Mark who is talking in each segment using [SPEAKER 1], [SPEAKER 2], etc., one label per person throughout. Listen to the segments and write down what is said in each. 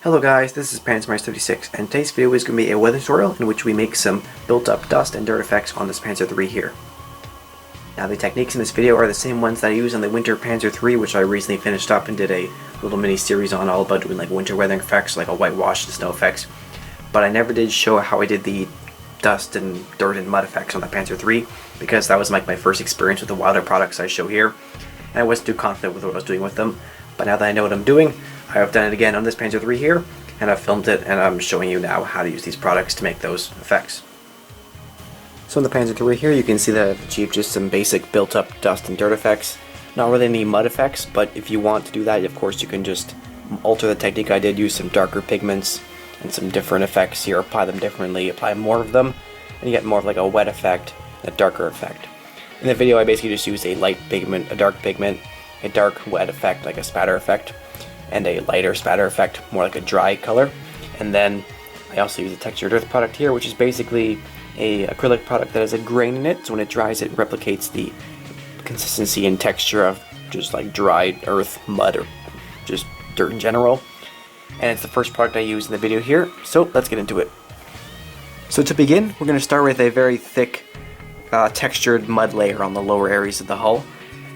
[SPEAKER 1] Hello guys, this is Panzermeister36, and today's video is going to be a weather tutorial in which we make some built-up dust and dirt effects on this Panzer III here. Now the techniques in this video are the same ones that I used on the Winter Panzer III, which I recently finished up and did a little mini series on, all about doing like winter weathering effects, like a whitewash and snow effects. But I never did show how I did the dust and dirt and mud effects on the Panzer III, because that was like my first experience with the Wilder products I show here, and I wasn't too confident with what I was doing with them. But now that I know what I'm doing, I have done it again on this Panzer III here, and I've filmed it, and I'm showing you now how to use these products to make those effects. So in the Panzer III here, you can see that I've achieved just some basic built-up dust and dirt effects. Not really any mud effects, but if you want to do that, of course you can just alter the technique I did, use some darker pigments and some different effects here, apply them differently, apply more of them, and you get more of like a wet effect, a darker effect. In the video I basically just used a light pigment, a dark pigment, a dark wet effect like a spatter effect, and a lighter spatter effect, more like a dry color. And then I also use a textured earth product here, which is basically a acrylic product that has a grain in it, so when it dries it replicates the consistency and texture of just like dried earth, mud, or just dirt in general. And it's the first product I use in the video here, so let's get into it. So to begin, we're going to start with a very thick textured mud layer on the lower areas of the hull.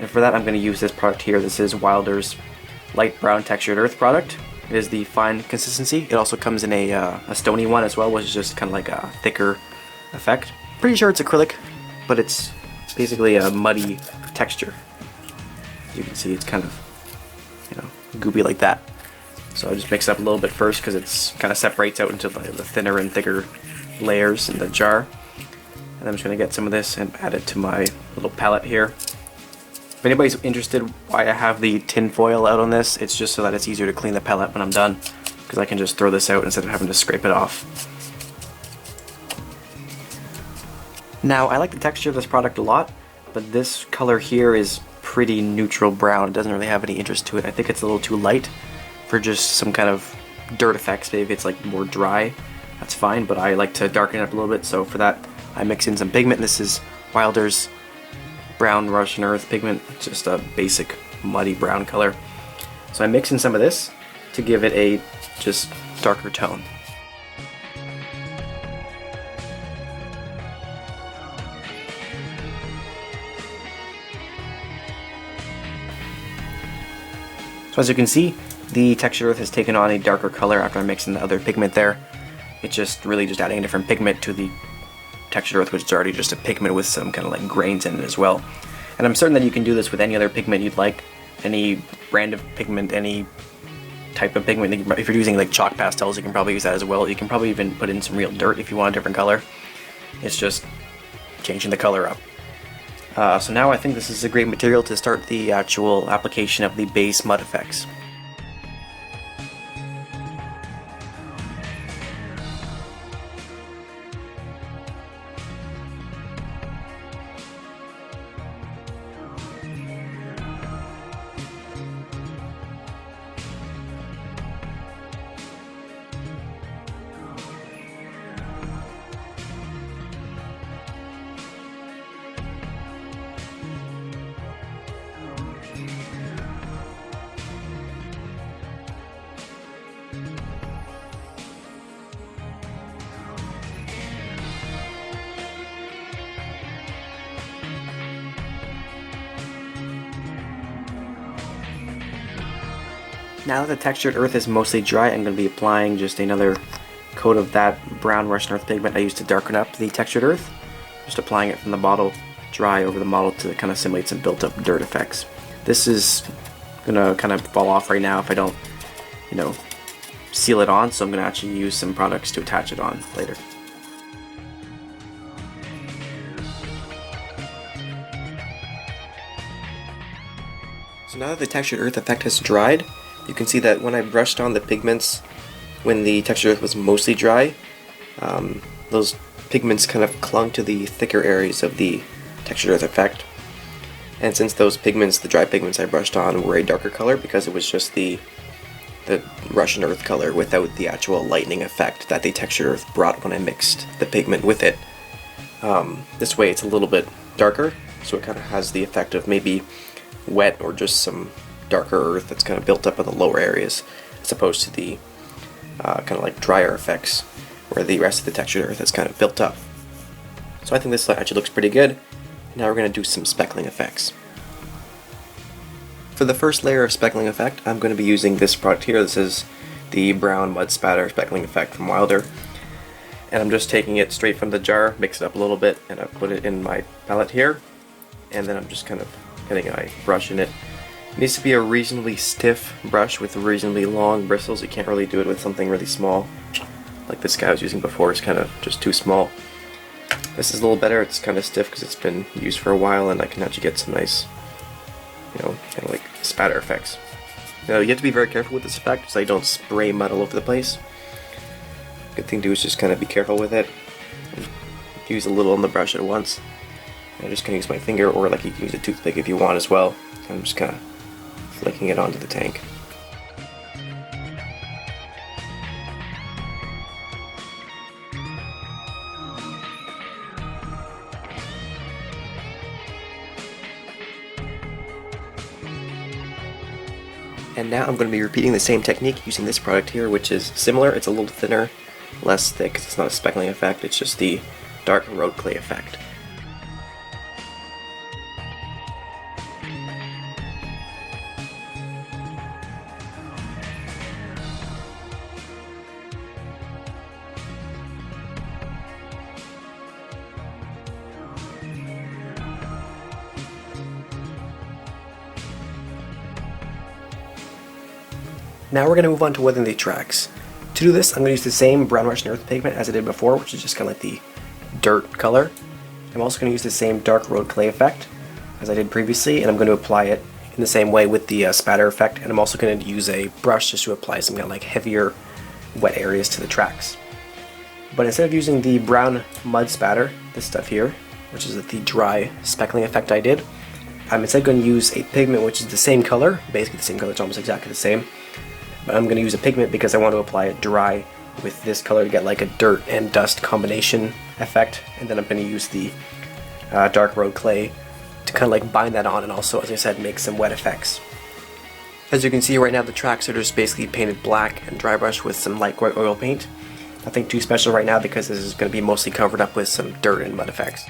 [SPEAKER 1] And for that I'm going to use this product here. This is Wilder's light brown textured earth product. It is the fine consistency. It also comes in a stony one as well, which is just kind of like a thicker effect. Pretty sure it's acrylic, but it's basically a muddy texture. As you can see, it's kind of, goopy like that. So I just mix it up a little bit first because it's kind of separates out into the thinner and thicker layers in the jar. And I'm just going to get some of this and add it to my little palette here. If anybody's interested why I have the tin foil out on this, it's just so that it's easier to clean the palette when I'm done, because I can just throw this out instead of having to scrape it off. Now I like the texture of this product a lot, but this color here is pretty neutral brown. It doesn't really have any interest to it. I think it's a little too light for just some kind of dirt effects. Maybe it's like more dry, that's fine, but I like to darken it up a little bit, so for that I mix in some pigment. This is Wilder's brown Russian earth pigment, just a basic muddy brown color. So I mix in some of this to give it a just darker tone. So as you can see, the textured earth has taken on a darker color after I mix in the other pigment there. It's just really just adding a different pigment to the textured earth, which is already just a pigment with some kind of like grains in it as well. And I'm certain that you can do this with any other pigment you'd like, any brand of pigment, any type of pigment. If you're using like chalk pastels, you can probably use that as well. You can probably even put in some real dirt if you want a different color. It's just changing the color up. So now I think this is a great material to start the actual application of the base mud effects. Now that the textured earth is mostly dry, I'm going to be applying just another coat of that brown Russian earth pigment I used to darken up the textured earth. Just applying it from the bottle dry over the model to kind of simulate some built up dirt effects. This is going to kind of fall off right now if I don't, seal it on, so I'm going to actually use some products to attach it on later. So now that the textured earth effect has dried, you can see that when I brushed on the pigments when the textured earth was mostly dry, those pigments kind of clung to the thicker areas of the textured earth effect. And since those pigments, the dry pigments I brushed on, were a darker color because it was just the Russian earth color without the actual lightening effect that the textured earth brought when I mixed the pigment with it. This way it's a little bit darker, so it kind of has the effect of maybe wet or just some darker earth that's kind of built up in the lower areas, as opposed to the kind of like drier effects, where the rest of the textured earth is kind of built up. So I think this actually looks pretty good. Now we're going to do some speckling effects. For the first layer of speckling effect, I'm going to be using this product here. This is the brown mud spatter speckling effect from Wilder. And I'm just taking it straight from the jar, mix it up a little bit, and I put it in my palette here. And then I'm just kind of getting my brush in it. It needs to be a reasonably stiff brush with reasonably long bristles. You can't really do it with something really small. Like this guy I was using before is kind of just too small. This is a little better. It's kind of stiff because it's been used for a while, and I can actually get some nice, you know, kind of like spatter effects. Now you have to be very careful with this effect so you don't spray mud all over the place. Good thing to do is just kind of be careful with it. Use a little on the brush at once. I'm just going to use my finger, or like you can use a toothpick if you want as well. I'm just kind of flicking it onto the tank. And now I'm going to be repeating the same technique using this product here, which is similar. It's a little thinner, less thick, because it's not a speckling effect, it's just the dark road clay effect. Now we're going to move on to weathering the tracks. To do this, I'm going to use the same brown Russian earth pigment as I did before, which is just kind of like the dirt color. I'm also going to use the same dark road clay effect as I did previously, and I'm going to apply it in the same way with the spatter effect, and I'm also going to use a brush just to apply some kind of like heavier wet areas to the tracks. But instead of using the brown mud spatter, this stuff here, which is the dry speckling effect I did, I'm instead going to use a pigment which is the same color, basically the same color, it's almost exactly the same. But I'm going to use a pigment because I want to apply it dry with this color to get like a dirt and dust combination effect. And then I'm going to use the dark road clay to kind of like bind that on, and also, as I said, make some wet effects. As you can see right now, the tracks are just basically painted black and dry brush with some light white oil paint. Nothing too special right now because this is going to be mostly covered up with some dirt and mud effects.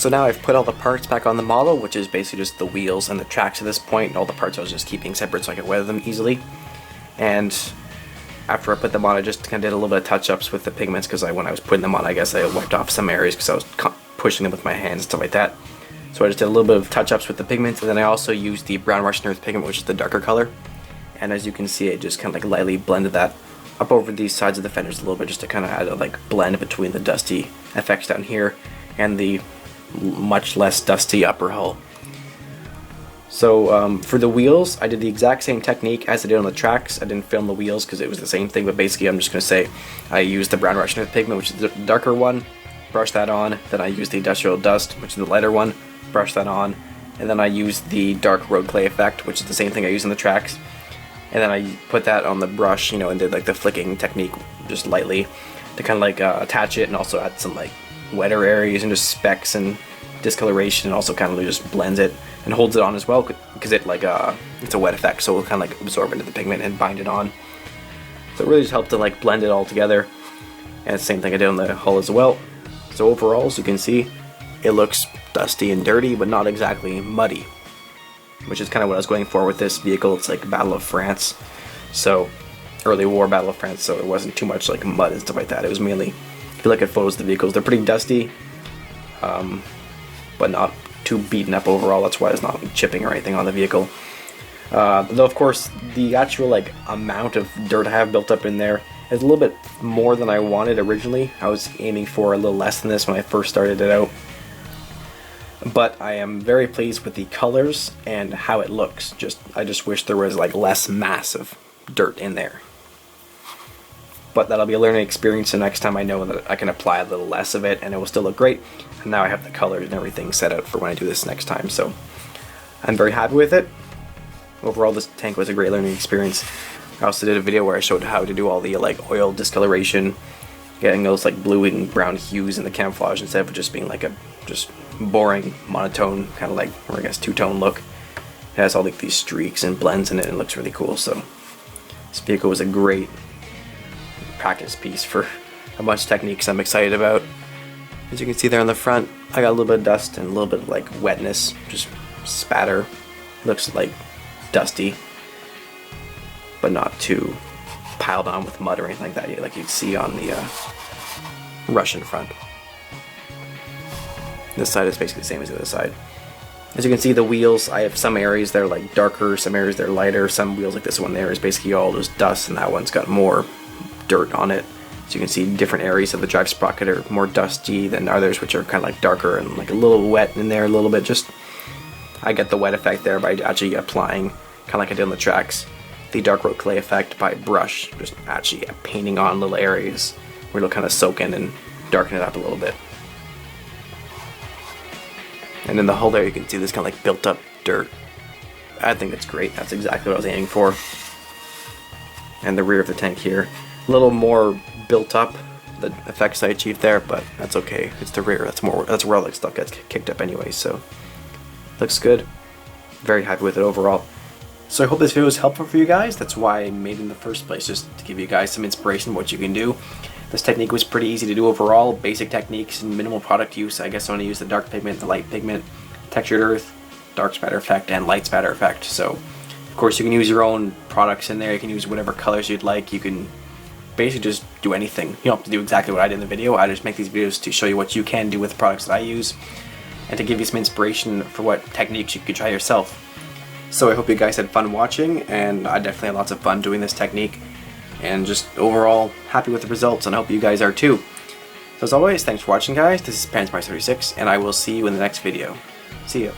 [SPEAKER 1] So now I've put all the parts back on the model, which is basically just the wheels and the tracks at this point, and all the parts I was just keeping separate so I could weather them easily. And after I put them on, I just kind of did a little bit of touch-ups with the pigments, because when I was putting them on, I guess I wiped off some areas because I was pushing them with my hands and stuff like that. So I just did a little bit of touch-ups with the pigments, and then I also used the brown Russian earth pigment, which is the darker color. And as you can see, it just kind of like lightly blended that up over these sides of the fenders a little bit, just to kind of add a like blend between the dusty effects down here and the much less dusty upper hull. So for the wheels, I did the exact same technique as I did on the tracks. I didn't film the wheels because it was the same thing, but basically I'm just going to say I used the brown Russian earth pigment, which is the darker one, brush that on, then I used the industrial dust, which is the lighter one, brush that on, and then I used the dark road clay effect, which is the same thing I used in the tracks, and then I put that on the brush, you know, and did like the flicking technique just lightly to kind of like attach it, and also add some like wetter areas and just specks and discoloration, and also kind of just blends it and holds it on as well, because it like it's a wet effect, so it'll kind of like absorb into the pigment and bind it on. So it really just helped to like blend it all together, and it's the same thing I did on the hull as well. So overall, as you can see, it looks dusty and dirty, but not exactly muddy, which is kind of what I was going for with this vehicle. It's like Battle of France, so early war Battle of France, so it wasn't too much like mud and stuff like that. It was mainly, if you look at photos of the vehicles, they're pretty dusty, but not too beaten up overall. That's why it's not chipping or anything on the vehicle. Though of course the actual like amount of dirt I have built up in there is a little bit more than I wanted originally. I was aiming for a little less than this when I first started it out, but I am very pleased with the colors and how it looks. I just wish there was like less mass of dirt in there, but that'll be a learning experience, and next time I know that I can apply a little less of it and it will still look great. And now I have the colors and everything set out for when I do this next time, so I'm very happy with it. Overall, this tank was a great learning experience. I also did a video where I showed how to do all the like oil discoloration, getting those like blue and brown hues in the camouflage instead of just being like a just boring monotone kind of like, or I guess two-tone look. It has all like these streaks and blends in it and it looks really cool. So this vehicle was a great practice piece for a bunch of techniques I'm excited about. As you can see there on the front, I got a little bit of dust and a little bit of like wetness, just spatter. Looks like dusty, but not too piled on with mud or anything like that, like you'd see on the Russian front. This side is basically the same as the other side. As you can see, the wheels, I have some areas that are like darker, some areas that are lighter. Some wheels like this one there is basically all just dust, and that one's got more dirt on it. So you can see different areas of the drive sprocket are more dusty than others, which are kind of like darker and like a little wet in there a little bit. Just I get the wet effect there by actually applying, kind of like I did on the tracks, the dark road clay effect by brush, just actually painting on little areas where it'll kind of soak in and darken it up a little bit. And in the hull there you can see this kind of like built up dirt. I think that's great. That's exactly what I was aiming for. And the rear of the tank here, a little more built up, the effects I achieved there, but that's okay. It's the rear. That's where all that stuff gets kicked up anyway. So looks good. Very happy with it overall. So I hope this video was helpful for you guys. That's why I made it in the first place, just to give you guys some inspiration of what you can do. This technique was pretty easy to do overall. Basic techniques and minimal product use. I guess I'm going to use the dark pigment, the light pigment, textured earth, dark spatter effect, and light spatter effect. So of course you can use your own products in there. You can use whatever colors you'd like. You can basically just do anything. You don't have to do exactly what I did in the video. I just make these videos to show you what you can do with the products that I use, and to give you some inspiration for what techniques you could try yourself. So I hope you guys had fun watching, and I definitely had lots of fun doing this technique, and just overall happy with the results, and I hope you guys are too. So as always, thanks for watching guys. This is Spatter36, and I will see you in the next video. See ya.